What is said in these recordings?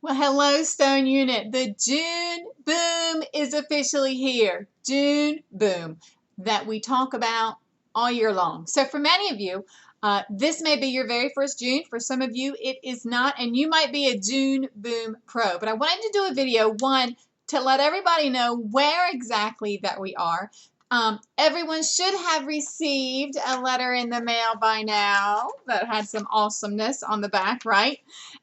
Well, hello, Stone Unit. The June boom is officially here. June boom that we talk about all year long. So for many of you, this may be your very first June. For some of you, it is not, and you might be a June boom pro. But I wanted to do a video, one, to let everybody know where exactly that we are. Everyone should have received a letter in the mail by now that had some awesomeness on the back, right?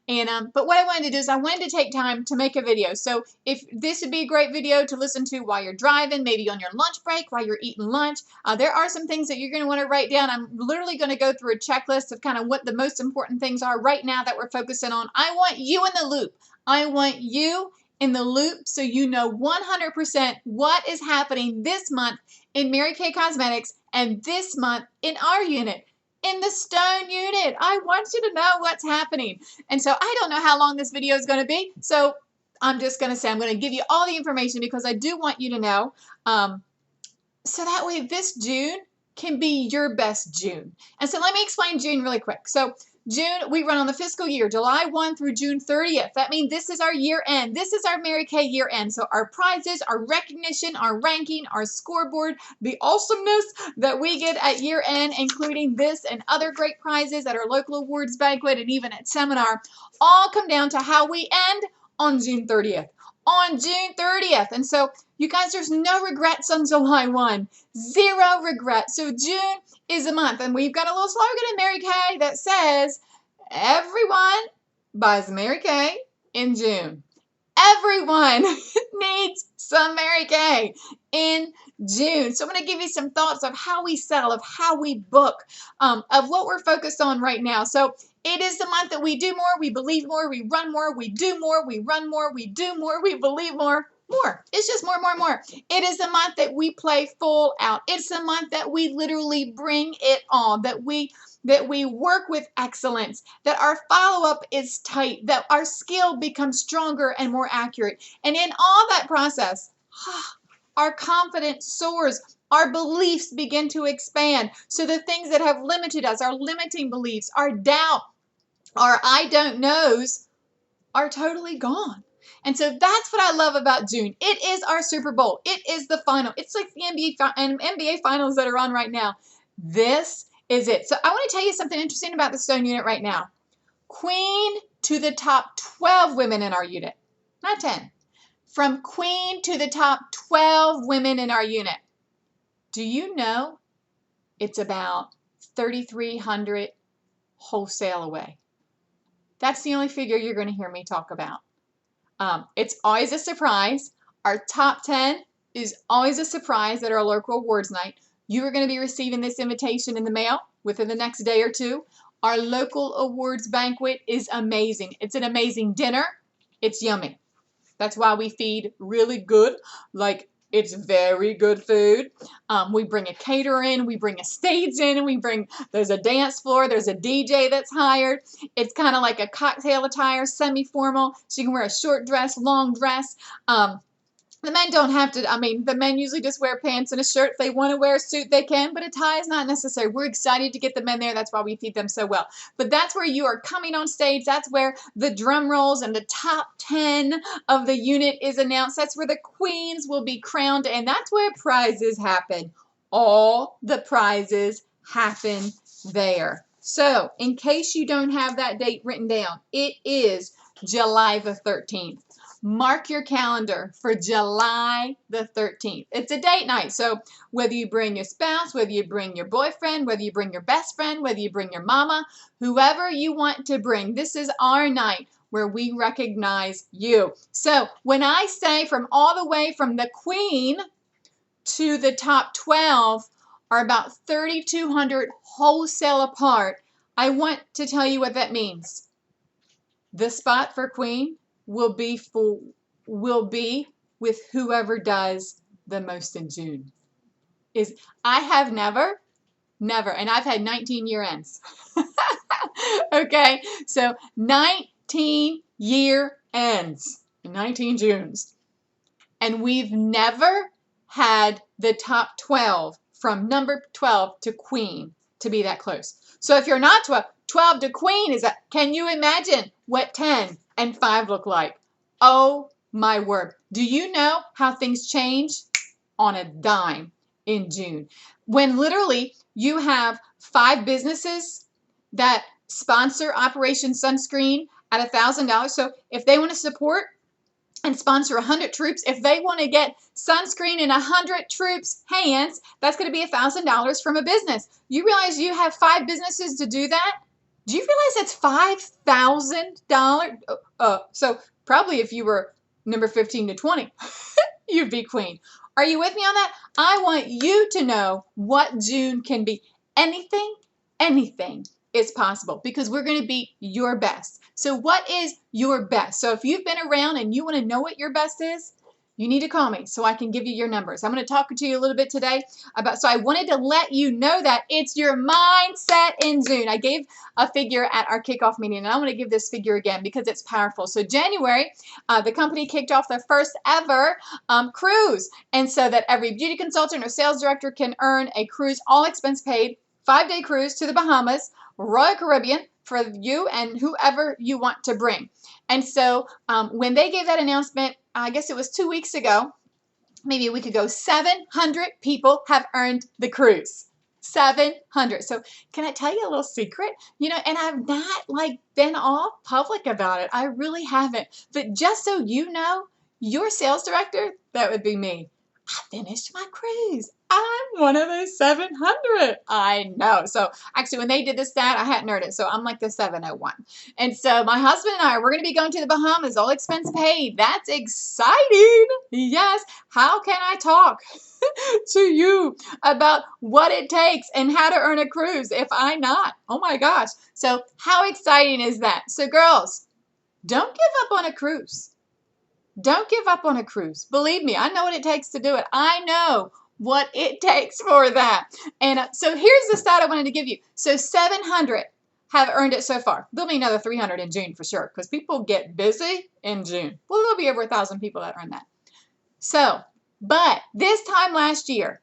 And but what I wanted to do is I wanted to take time to make a video. So if this would be a great video to listen to while you're driving, maybe on your lunch break, while you're eating lunch, there are some things that you're going to want to write down. I'm literally going to go through a checklist of kind of what the most important things are right now that we're focusing on. I want you in the loop. I want you in the loop so you know 100% what is happening this month in Mary Kay Cosmetics and this month in our unit, in the Stone Unit. I want you to know what's happening. And so I don't know how long this video is going to be, so I'm just going to say I'm going to give you all the information because I do want you to know, so that way this June can be your best June. And so let me explain June really quick. So June, we run on the fiscal year, July 1 through June 30th. That means this is our year end. This is our Mary Kay year end. So our prizes, our recognition, our ranking, our scoreboard, the awesomeness that we get at year end, including this and other great prizes at our local awards banquet and even at seminar, all come down to how we end on June 30th. On June 30th. And so you guys, there's no regrets on July 1. Zero regrets. So June is a month, and we've got a little slogan in Mary Kay that says, everyone buys Mary Kay in June. Everyone needs some Mary Kay in June. So I'm going to give you some thoughts of how we sell, of how we book, of what we're focused on right now. So it is the month that we do more, we believe more, we run more, we do more, we run more, we do more, we believe more. More. It's just more, more, more. It is the month that we play full out. It's the month that we literally bring it on, that we work with excellence, that our follow-up is tight, that our skill becomes stronger and more accurate. And in all that process, our confidence soars. Our beliefs begin to expand. So the things that have limited us, our limiting beliefs, our doubt, our I don't knows, are totally gone. And so that's what I love about June. It is our Super Bowl. It is the final. It's like the NBA finals that are on right now. This is it. So I want to tell you something interesting about the Stone Unit right now. Queen to the top 12 women in our unit, not 10. From queen to the top 12 women in our unit. Do you know it's about 3,300 wholesale away? That's the only figure you're going to hear me talk about. It's always a surprise. Our top 10 is always a surprise at our local awards night. You are going to be receiving this invitation in the mail within the next day or two. Our local awards banquet is amazing. It's an amazing dinner. It's yummy. That's why we feed really good, like it's very good food. We bring a caterer in, we bring a stage in, and there's a dance floor, there's a DJ that's hired. It's kind of like a cocktail attire, semi-formal, so you can wear a short dress, long dress. The men don't have to, the men usually just wear pants and a shirt. If they want to wear a suit, they can, but a tie is not necessary. We're excited to get the men there. That's why we feed them so well. But that's where you are coming on stage. That's where the drum rolls and the top 10 of the unit is announced. That's where the queens will be crowned, and that's where prizes happen. All the prizes happen there. So, in case you don't have that date written down, it is July the 13th. Mark your calendar for July the 13th. It's a date night, so whether you bring your spouse, whether you bring your boyfriend, whether you bring your best friend, whether you bring your mama, whoever you want to bring, this is our night where we recognize you. So when I say from all the way from the queen to the top 12 are about 3,200 wholesale apart, I want to tell you what that means. The spot for queen will be with whoever does the most in June. I have never, and I've had 19 year ends. Okay, so 19 year ends, 19 Junes. And we've never had the top 12 from number 12 to queen to be that close. So if you're not 12, 12 to queen is a, can you imagine what 10 and 5 look like? Oh my word. Do you know how things change on a dime in June? When literally you have 5 businesses that sponsor Operation Sunscreen at $1,000. So if they want to support and sponsor 100 troops, if they want to get sunscreen in 100 troops' hands, that's going to be $1,000 from a business. You realize you have 5 businesses to do that? Do you realize that's $5,000? So probably if you were number 15 to 20, you'd be queen. Are you with me on that? I want you to know what June can be. Anything is possible because we're going to be your best. So what is your best? So if you've been around and you want to know what your best is, you need to call me so I can give you your numbers. I'm going to talk to you a little bit today about, so I wanted to let you know that it's your mindset in June. I gave a figure at our kickoff meeting, and I want to give this figure again because it's powerful. So January, the company kicked off their first ever cruise, and so that every beauty consultant or sales director can earn a cruise, all expense paid, 5-day cruise to the Bahamas, Royal Caribbean, for you and whoever you want to bring. And so when they gave that announcement, I guess it was 2 weeks ago, maybe a week ago, 700 people have earned the cruise. 700. So can I tell you a little secret? You know, and I've not like been all public about it. I really haven't. But just so you know, your sales director, that would be me. I finished my cruise. I'm one of those 700. I know. So actually, when they did this stat, I hadn't heard it. So I'm like the 701. And so my husband and I, we're going to be going to the Bahamas, all expense paid. That's exciting. Yes. How can I talk to you about what it takes and how to earn a cruise if I'm not? Oh my gosh. So how exciting is that? So girls, don't give up on a cruise. Don't give up on a cruise. Believe me, I know what it takes to do it. I know what it takes for that. And so here's the stat I wanted to give you. So 700 have earned it so far. There'll be another 300 in June for sure because people get busy in June. Well, there'll be over 1,000 people that earn that. So, but this time last year,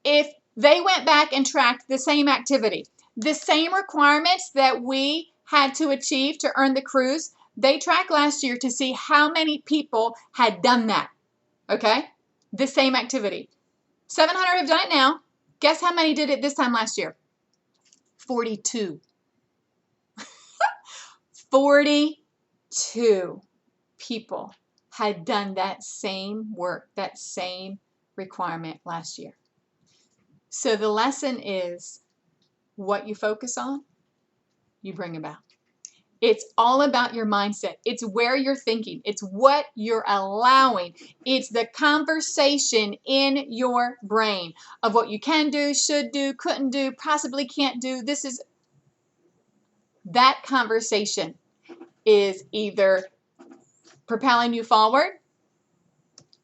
if they went back and tracked the same activity, the same requirements that we had to achieve to earn the cruise, they tracked last year to see how many people had done that, okay? The same activity. 700 have done it now. Guess how many did it this time last year? 42. 42 people had done that same work, that same requirement last year. So the lesson is what you focus on, you bring about. It's all about your mindset. It's where you're thinking. It's what you're allowing. It's the conversation in your brain of what you can do, should do, couldn't do, possibly can't do. This is that conversation is either propelling you forward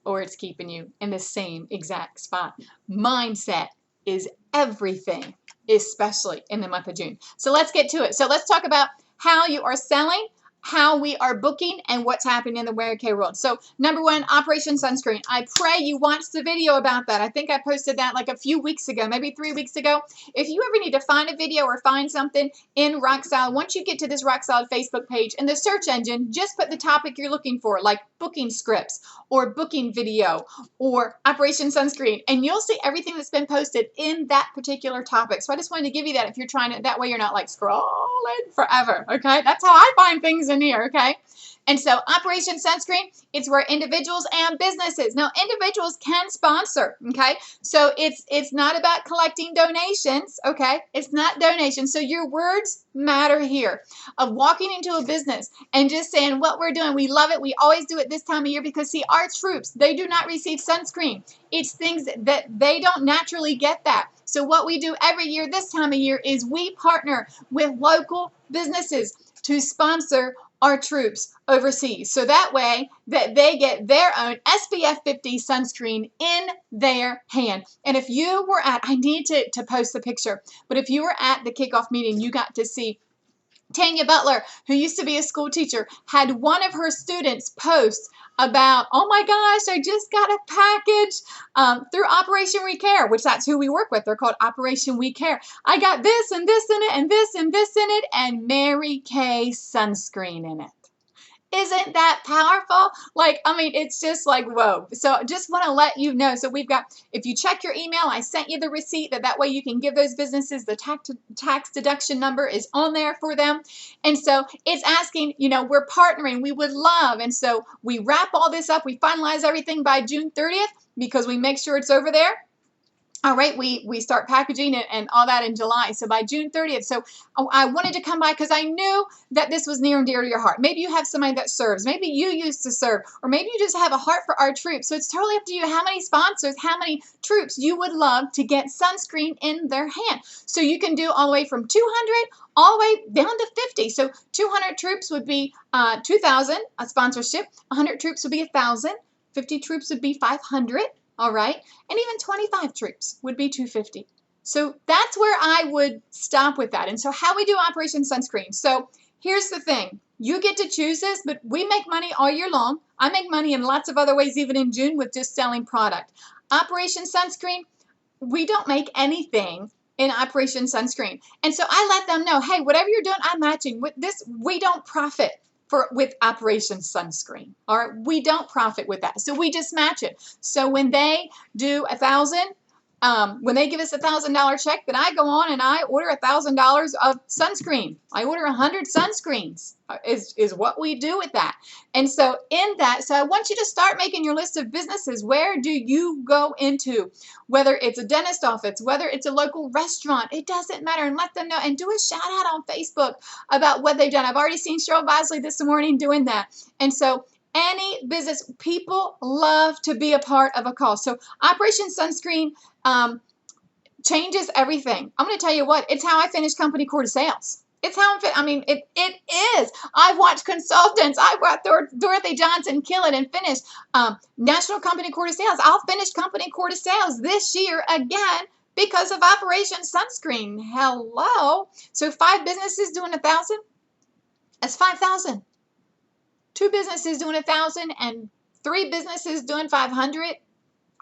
or it's keeping you in the same exact spot. Mindset is everything, especially in the month of June. So let's get to it. So let's talk about how you are selling, how we are booking, and what's happening in the Mary Kay world. So number one, Operation Sunscreen. I pray you watched the video about that. I think I posted that like a few weeks ago, maybe 3 weeks ago. If you ever need to find a video or find something in Rock Solid, once you get to this Rock Solid Facebook page, in the search engine, just put the topic you're looking for, like booking scripts or booking video or Operation Sunscreen, and you'll see everything that's been posted in that particular topic. So I just wanted to give you that if you're trying to, that way you're not like scrolling forever, okay? That's how I find things in here, okay? And so Operation Sunscreen, it's where individuals and businesses. Now, individuals can sponsor, okay? So it's not about collecting donations, okay? It's not donations. So your words matter here. Of walking into a business and just saying what we're doing, we love it. We always do it this time of year because, see, our troops, they do not receive sunscreen. It's things that they don't naturally get that. So what we do every year this time of year is we partner with local businesses to sponsor our troops overseas. So that way that they get their own SPF 50 sunscreen in their hand. And if you were at, I need to post the picture, but if you were at the kickoff meeting, you got to see Tanya Butler, who used to be a school teacher, had one of her students post about, oh my gosh, I just got a package through Operation We Care, which that's who we work with. They're called Operation We Care. I got this and this in it and this and this in it and Mary Kay sunscreen in it. Isn't that powerful? Like, I mean, it's just like, whoa. So just want to let you know. So we've got, if you check your email, I sent you the receipt that way you can give those businesses the tax deduction number is on there for them. And so it's asking, you know, we're partnering. We would love. And so we wrap all this up. We finalize everything by June 30th because we make sure it's over there. All right, we start packaging it and all that in July. So by June 30th. So I wanted to come by because I knew that this was near and dear to your heart. Maybe you have somebody that serves. Maybe you used to serve. Or maybe you just have a heart for our troops. So it's totally up to you how many sponsors, how many troops you would love to get sunscreen in their hand. So you can do all the way from 200 all the way down to 50. So 200 troops would be 2,000, a sponsorship. 100 troops would be 1,000. 50 troops would be 500. All right, and even 25 troops would be 250. So that's where I would stop with that. And so how we do Operation Sunscreen. So here's the thing. You get to choose this, but we make money all year long. I make money in lots of other ways, even in June, with just selling product. Operation Sunscreen, we don't make anything in Operation Sunscreen. And so I let them know, hey, whatever you're doing, I'm matching. With this, we don't profit with Operation Sunscreen. All right, we don't profit with that. So we just match it. So when they do 1,000, when they give us $1,000 check, then I go on and I order $1,000 of sunscreen. I order 100 sunscreens is what we do with that. And so in that, so I want you to start making your list of businesses. Where do you go into? Whether it's a dentist office, whether it's a local restaurant, it doesn't matter. And let them know and do a shout out on Facebook about what they've done. I've already seen Cheryl Bosley this morning doing that. And so any business, people love to be a part of a cause. So Operation Sunscreen changes everything. I'm going to tell you what, it's how I finish company core to sales. It's how it is. I've watched consultants. I've watched Dorothy Johnson kill it and finish national company core to sales. I'll finish company core to sales this year again because of Operation Sunscreen. Hello. So 5 businesses doing 1,000. That's 5,000. 2 businesses doing 1,000 and 3 businesses doing 500.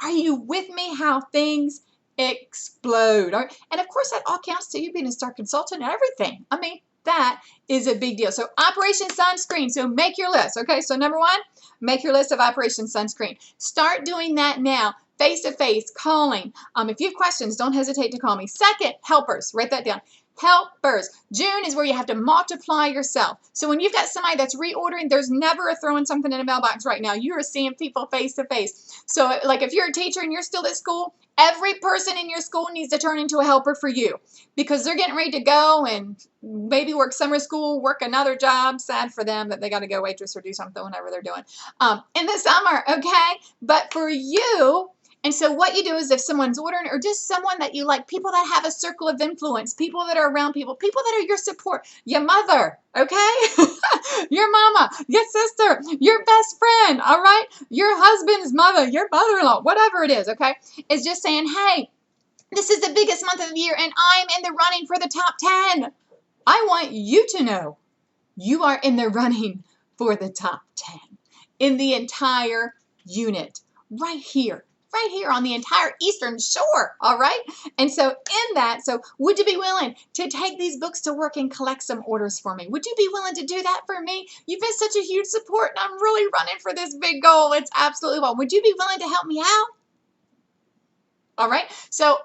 Are you with me? How things explode. And of course, that all counts to you being a star consultant and everything. I mean, that is a big deal. So Operation Sunscreen. So make your list. Okay, so number 1, make your list of Operation Sunscreen. Start doing that now. Face-to-face, calling. If you have questions, don't hesitate to call me. Second, helpers. Write that down. Helpers. June is where you have to multiply yourself. So when you've got somebody that's reordering, there's never a throwing something in a mailbox right now. You are seeing people face to face. So like if you're a teacher and you're still at school, every person in your school needs to turn into a helper for you because they're getting ready to go and maybe work summer school, work another job. Sad for them that they got to go waitress or do something whenever they're doing in the summer. Okay. But for you, and so what you do is if someone's ordering or just someone that you like, people that have a circle of influence, people that are around people that are your support, your mother, okay? Your mama, your sister, your best friend, all right? Your husband's mother, your mother-in-law, whatever it is, okay? Is just saying, hey, this is the biggest month of the year and I'm in the running for the top 10. I want you to know you are in the running for the top 10 in the entire unit right here on the entire Eastern Shore, all right? And so in that, so would you be willing to take these books to work and collect some orders for me? Would you be willing to do that for me? You've been such a huge support and I'm really running for this big goal. It's absolutely well. Would you be willing to help me out? All right. So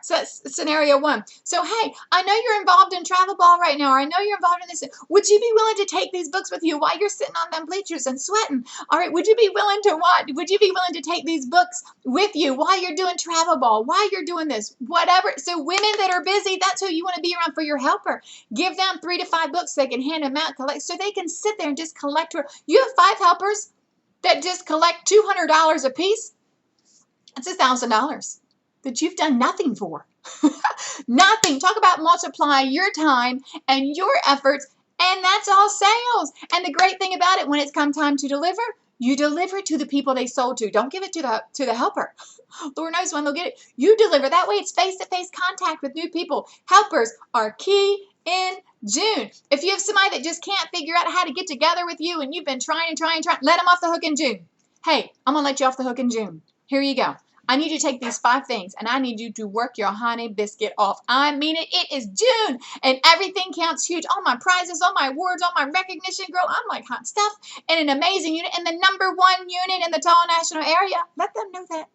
that's scenario 1. So, hey, I know you're involved in travel ball right now, or I know you're involved in this. Would you be willing to take these books with you while you're sitting on them bleachers and sweating? All right. Would you be willing to what? Would you be willing to take these books with you while you're doing travel ball, while you're doing this, whatever? So women that are busy, that's who you want to be around for your helper. Give them 3 to 5 books. They can hand them out, collect, so they can sit there and just collect. You have 5 helpers that just collect $200 a piece. That's $1,000 that you've done nothing for. Nothing. Talk about multiply your time and your efforts, and that's all sales. And the great thing about it, when it's come time to deliver, you deliver it to the people they sold to. Don't give it to the helper. Lord knows when they'll get it. You deliver. That way it's face-to-face contact with new people. Helpers are key in June. If you have somebody that just can't figure out how to get together with you and you've been trying, let them off the hook in June. Hey, I'm going to let you off the hook in June. Here you go. I need you to take these 5 things and I need you to work your honey biscuit off. I mean it. It is June and everything counts huge. All my prizes, all my awards, all my recognition, girl. I'm like hot stuff and an amazing unit and the #1 unit in the Tall National area. Let them know that.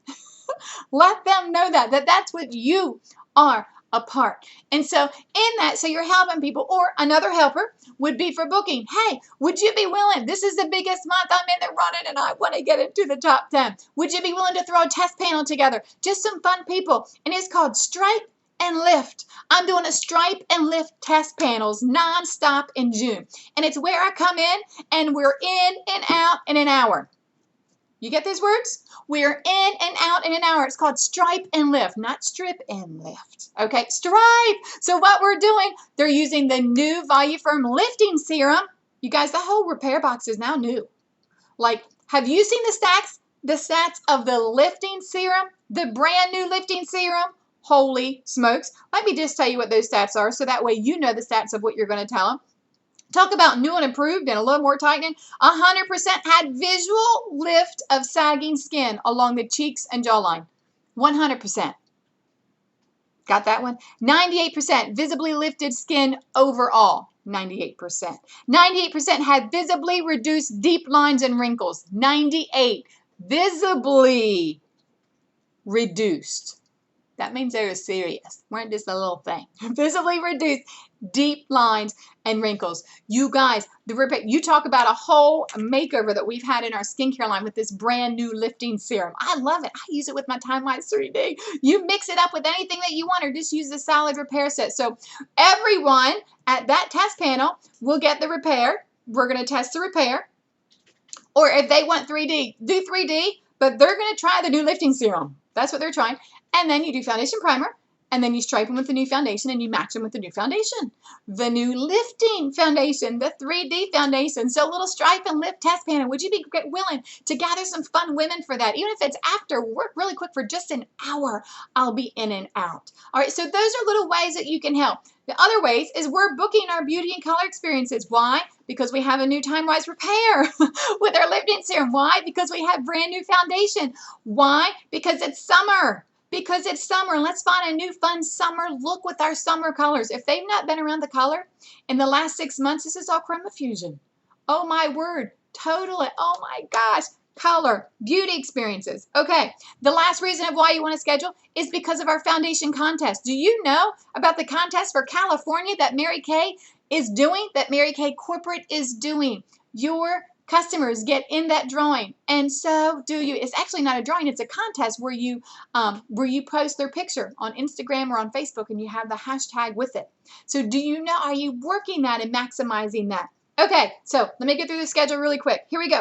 Let them know that's what you are a part. And so in that, so you're helping people, or another helper would be for booking. Hey, would you be willing? This is the biggest month I'm in the running and I want to get into the top 10. Would you be willing to throw a test panel together? Just some fun people. And it's called Stripe and Lift. I'm doing a Stripe and Lift test panels nonstop in June. And it's where I come in and we're in and out in an hour. You get these words? We're in and out in an hour. It's called Stripe and Lift, not Strip and Lift. Okay, Stripe. So what we're doing, they're using the new Voluform lifting serum. You guys, the whole repair box is now new. Like, have you seen the stats of the lifting serum? The brand new lifting serum? Holy smokes. Let me just tell you what those stats are so that way you know the stats of what you're going to tell them. Talk about new and improved and a little more tightening. 100% had visual lift of sagging skin along the cheeks and jawline. 100%. Got that one? 98% visibly lifted skin overall. 98%. 98% had visibly reduced deep lines and wrinkles. 98. Visibly reduced. That means they were serious. Weren't just a little thing. Visibly reduced deep lines and wrinkles. You guys, you talk about a whole makeover that we've had in our skincare line with this brand new lifting serum. I love it. I use it with my Time-Wise 3D. You mix it up with anything that you want or just use the solid repair set. So everyone at that test panel will get the repair. We're going to test the repair. Or if they want 3D, do 3D, but they're going to try the new lifting serum. That's what they're trying. And then you do foundation primer, and then you stripe them with the new foundation, and you match them with the new foundation. The new lifting foundation, the 3D foundation. So a little stripe and lift test panel. Would you be willing to gather some fun women for that? Even if it's after work really quick for just an hour, I'll be in and out. All right, so those are little ways that you can help. The other ways is we're booking our beauty and color experiences. Why? Because we have a new Time-Wise repair with our lifting serum. Why? Because we have brand new foundation. Why? Because it's summer. Because it's summer. Let's find a new fun summer look with our summer colors. If they've not been around the color in the last 6 months, this is all ChromaFusion. Oh my word. Totally. Oh my gosh. Color, beauty experiences. Okay, the last reason of why you want to schedule is because of our foundation contest. Do you know about the contest for California that Mary Kay is doing, that Mary Kay Corporate is doing? Your customers get in that drawing, and so do you. It's actually not a drawing, it's a contest where you post their picture on Instagram or on Facebook and you have the hashtag with it. So do you know, are you working that and maximizing that? Okay, so let me get through the schedule really quick. Here we go.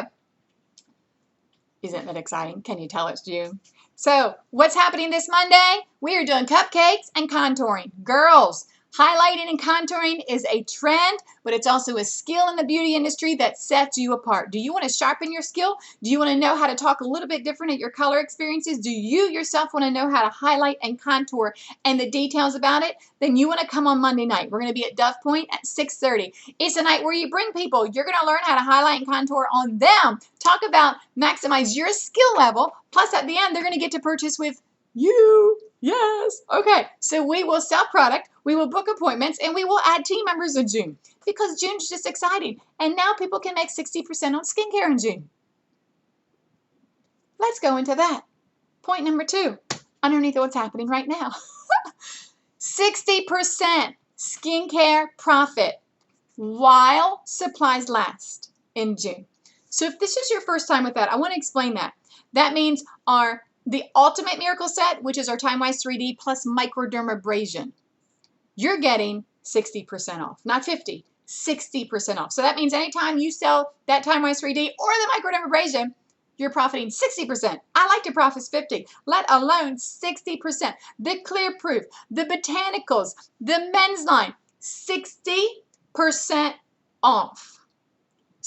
Isn't that exciting? Can you tell it's June? So what's happening this Monday? We are doing cupcakes and contouring. Girls, highlighting and contouring is a trend, but it's also a skill in the beauty industry that sets you apart. Do you want to sharpen your skill? Do you want to know how to talk a little bit different at your color experiences? Do you yourself want to know how to highlight and contour and the details about it? Then you want to come on Monday night. We're going to be at Dove Point at 6:30. It's a night where you bring people. You're going to learn how to highlight and contour on them. Talk about maximize your skill level. Plus at the end, they're going to get to purchase with you. Yes. Okay. So we will sell product, we will book appointments, and we will add team members in June because June's just exciting. And now people can make 60% on skincare in June. Let's go into that. Point number 2, underneath what's happening right now. 60% skincare profit while supplies last in June. So if this is your first time with that, I want to explain that. That means the Ultimate Miracle Set, which is our Time-Wise 3D plus microdermabrasion, you're getting 60% off, not 50, 60% off. So that means anytime you sell that Time-Wise 3D or the microdermabrasion, you're profiting 60%. I like to profit 50, let alone 60%. The Clear Proof, the Botanicals, the men's line, 60% off.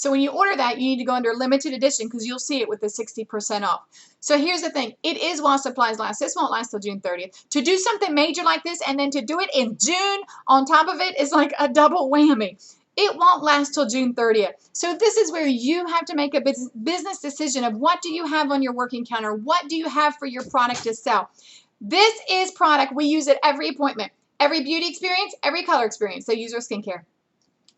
So when you order that, you need to go under limited edition because you'll see it with the 60% off. So here's the thing. It is while supplies last. This won't last till June 30th. To do something major like this and then to do it in June on top of it is like a double whammy. It won't last till June 30th. So this is where you have to make a business decision of what do you have on your working counter? What do you have for your product to sell? This is product. We use at every appointment, every beauty experience, every color experience. So use our skincare.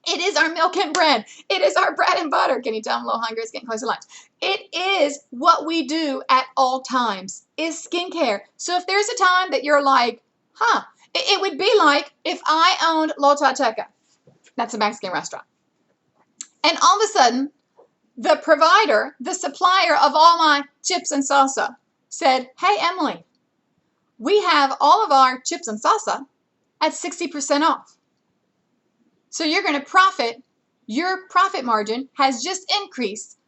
It is our milk and bread. It is our bread and butter. Can you tell I'm a little hungry? It's getting close to lunch. It is what we do at all times, is skincare. So if there's a time that you're like, it would be like if I owned La Tateca. That's a Mexican restaurant. And all of a sudden, the provider, the supplier of all my chips and salsa said, hey, Emily, we have all of our chips and salsa at 60% off. So you're going to profit. Your profit margin has just increased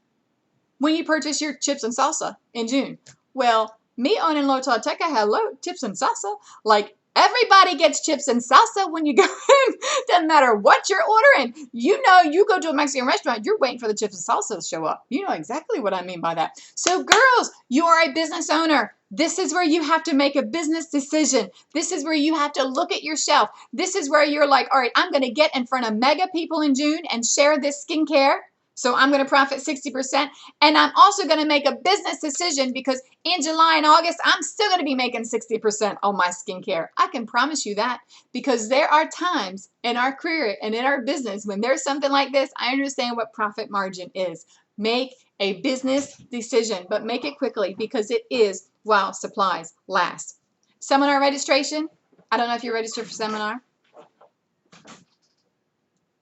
when you purchase your chips and salsa in June. Well, me owning La Tateca, hello, chips and salsa. Like, everybody gets chips and salsa when you go in. Doesn't matter what you're ordering. You know, you go to a Mexican restaurant, you're waiting for the chips and salsa to show up. You know exactly what I mean by that. So girls, you are a business owner. This is where you have to make a business decision. This is where you have to look at your shelf. This is where you're like, all right, I'm going to get in front of mega people in June and share this skincare. So I'm going to profit 60%. And I'm also going to make a business decision because in July and August, I'm still going to be making 60% on my skincare. I can promise you that because there are times in our career and in our business when there's something like this, I understand what profit margin is. Make a business decision, but make it quickly because it is while supplies last. Seminar registration. I don't know if you're registered for seminar.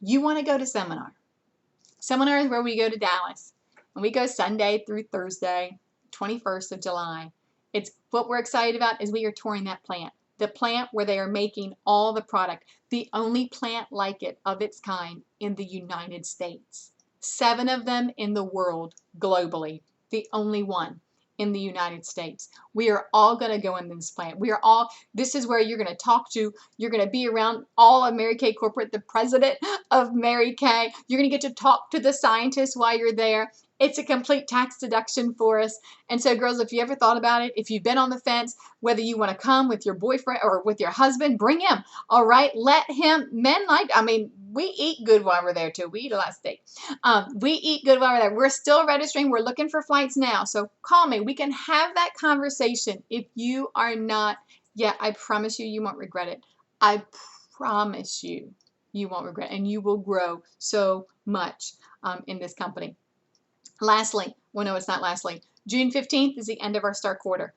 You want to go to seminar. Seminar is where we go to Dallas, and we go Sunday through Thursday, 21st of July. It's what we're excited about is we are touring that plant, the plant where they are making all the product, the only plant like it of its kind in the United States. 7 of them in the world globally, the only one in the United States. We are all going to go in this plant. This is where you're going to talk to, you're going to be around all of Mary Kay Corporate, the president of Mary Kay. You're going to get to talk to the scientists while you're there. It's a complete tax deduction for us. And so girls, if you ever thought about it, if you've been on the fence, whether you want to come with your boyfriend or with your husband, bring him. All right. Let him, we eat good while we're there too. We eat a lot of steak. We eat good while we're there. We're still registering. We're looking for flights now. So call me. We can have that conversation. If you are not yet, I promise you, you won't regret it. I promise you, you won't regret it. And you will grow so much in this company. Lastly, well, no, it's not lastly. June 15th is the end of our star quarter.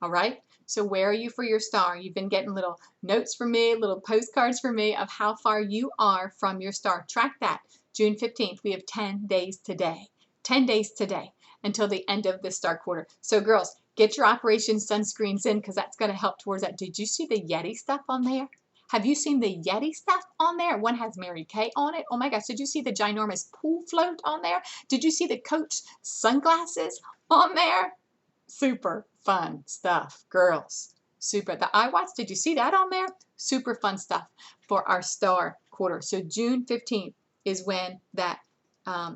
All right. So where are you for your star? You've been getting little notes from me, little postcards from me of how far you are from your star. Track that. June 15th, we have 10 days today. 10 days today until the end of this star quarter. So girls, get your Operation Sunscreens in because that's going to help towards that. Did you see the Yeti stuff on there? Have you seen the Yeti stuff on there? One has Mary Kay on it. Oh my gosh, did you see the ginormous pool float on there? Did you see the Coach sunglasses on there? Super fun stuff, girls. Super. The iWatch, did you see that on there? Super fun stuff for our star quarter. So June 15th is when that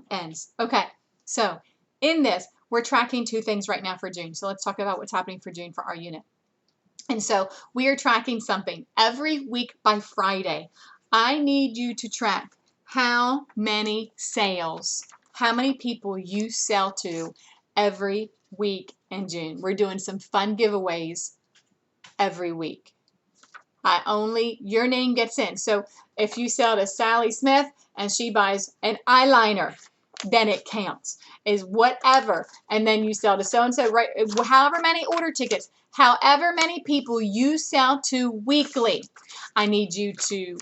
ends. Okay, so in this, we're tracking 2 things right now for June. So let's talk about what's happening for June for our unit. And so we are tracking something every week by Friday. I need you to track how many sales, how many people you sell to every week in June. We're doing some fun giveaways every week. Your name gets in. So if you sell to Sally Smith and she buys an eyeliner, then it counts. Is whatever. And then you sell to so-and-so, right? However many order tickets, however many people you sell to weekly, I need you to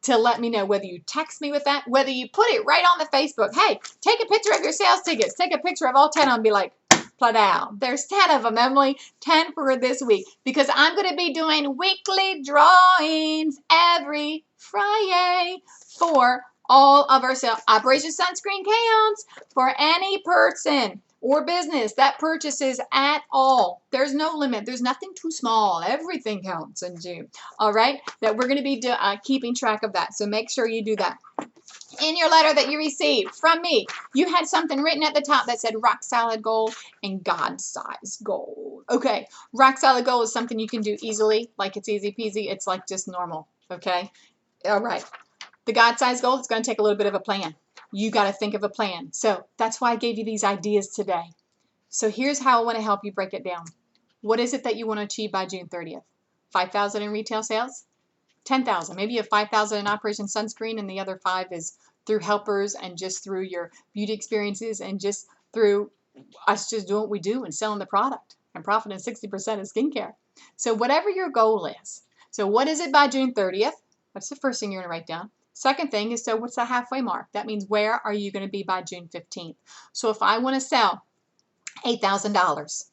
let me know whether you text me with that, whether you put it right on the Facebook. Hey, take a picture of your sales tickets. Take a picture of all 10 of them and be like, Pladow. There's 10 of them, Emily. 10 for this week because I'm going to be doing weekly drawings every Friday for all of our sales. Operation Sunscreen counts for any person or business that purchases at all. There's no limit. There's nothing too small. Everything counts in June. All right, that we're going to be keeping track of that. So make sure you do that. In your letter that you received from me, you had something written at the top that said rock solid goal and God-sized goal. Okay, rock solid goal is something you can do easily, like it's easy peasy. It's like just normal. Okay, all right. The God-sized goal is going to take a little bit of a plan. You got to think of a plan. So that's why I gave you these ideas today. So here's how I want to help you break it down. What is it that you want to achieve by June 30th? 5,000 in retail sales? 10,000. Maybe you have 5,000 in Operation Sunscreen and the other 5 is through helpers and just through your beauty experiences and just through us just doing what we do and selling the product and profiting 60% of skincare. So whatever your goal is. So what is it by June 30th? That's the first thing you're going to write down. Second thing is, so what's the halfway mark? That means where are you going to be by June 15th? So if I want to sell $8,000,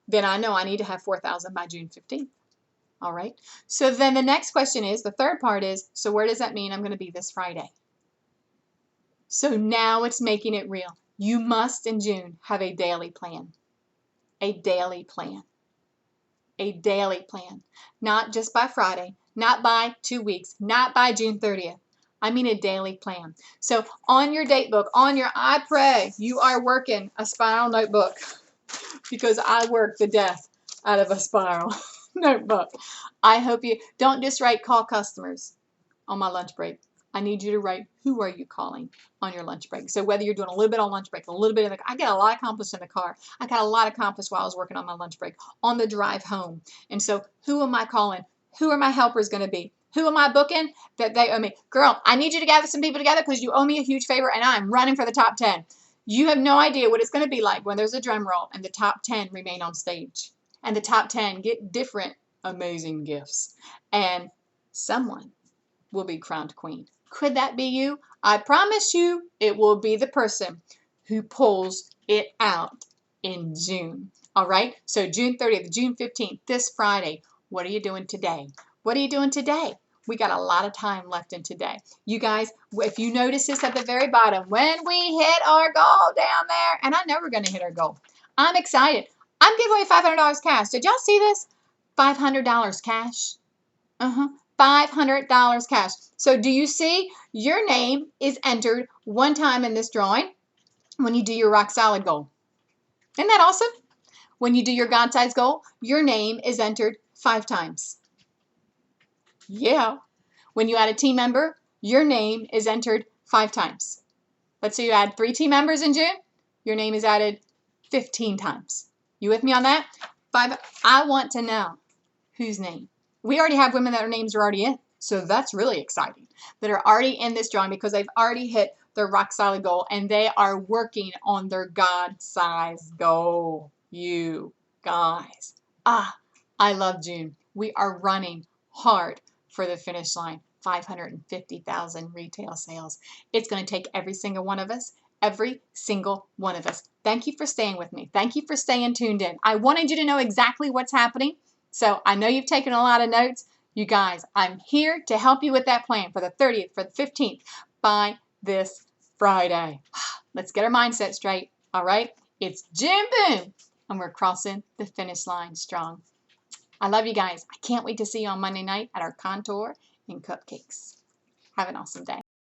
then I know I need to have 4,000 by June 15th. All right. So then the next question is, the third part is, so where does that mean I'm going to be this Friday? So now it's making it real. You must in June have a daily plan. A daily plan. A daily plan. Not just by Friday, not by 2 weeks, not by June 30th. I mean a daily plan. So on your date book, on your I pray, you are working a spiral notebook because I work the death out of a spiral notebook. I hope you don't just write call customers on my lunch break. I need you to write who are you calling on your lunch break. So whether you're doing a little bit on lunch break, a little bit in the car. I got a lot accomplished in the car. I got a lot accomplished while I was working on my lunch break, on the drive home. And so who am I calling? Who are my helpers going to be? Who am I booking that they owe me? Girl, I need you to gather some people together because you owe me a huge favor and I'm running for the top 10. You have no idea what it's going to be like when there's a drum roll and the top 10 remain on stage. And the top 10 get different amazing gifts. And someone will be crowned queen. Could that be you? I promise you it will be the person who pulls it out in June. All right? So June 30th, June 15th, this Friday. What are you doing today? What are you doing today? We got a lot of time left in today. You guys, if you notice this at the very bottom, when we hit our goal down there, and I know we're going to hit our goal. I'm excited. I'm giving away $500 cash. Did y'all see this? $500 cash. $500 cash. So do you see your name is entered one time in this drawing when you do your rock solid goal? Isn't that awesome? When you do your God-sized goal, your name is entered 5 times. Yeah. When you add a team member, your name is entered 5 times. Let's say you add 3 team members in June, your name is added 15 times. You with me on that? 5. I want to know whose name. We already have women that their names are already in. So that's really exciting. That are already in this drawing because they've already hit their rock solid goal and they are working on their God-sized goal. You guys. I love June. We are running hard for the finish line. 550,000 retail sales. It's going to take every single one of us. Every single one of us. Thank you for staying with me. Thank you for staying tuned in. I wanted you to know exactly what's happening. So I know you've taken a lot of notes. You guys, I'm here to help you with that plan for the 30th, for the 15th, by this Friday. Let's get our mindset straight, all right? It's June Boom, and we're crossing the finish line strong. I love you guys. I can't wait to see you on Monday night at our Contour and Cupcakes. Have an awesome day.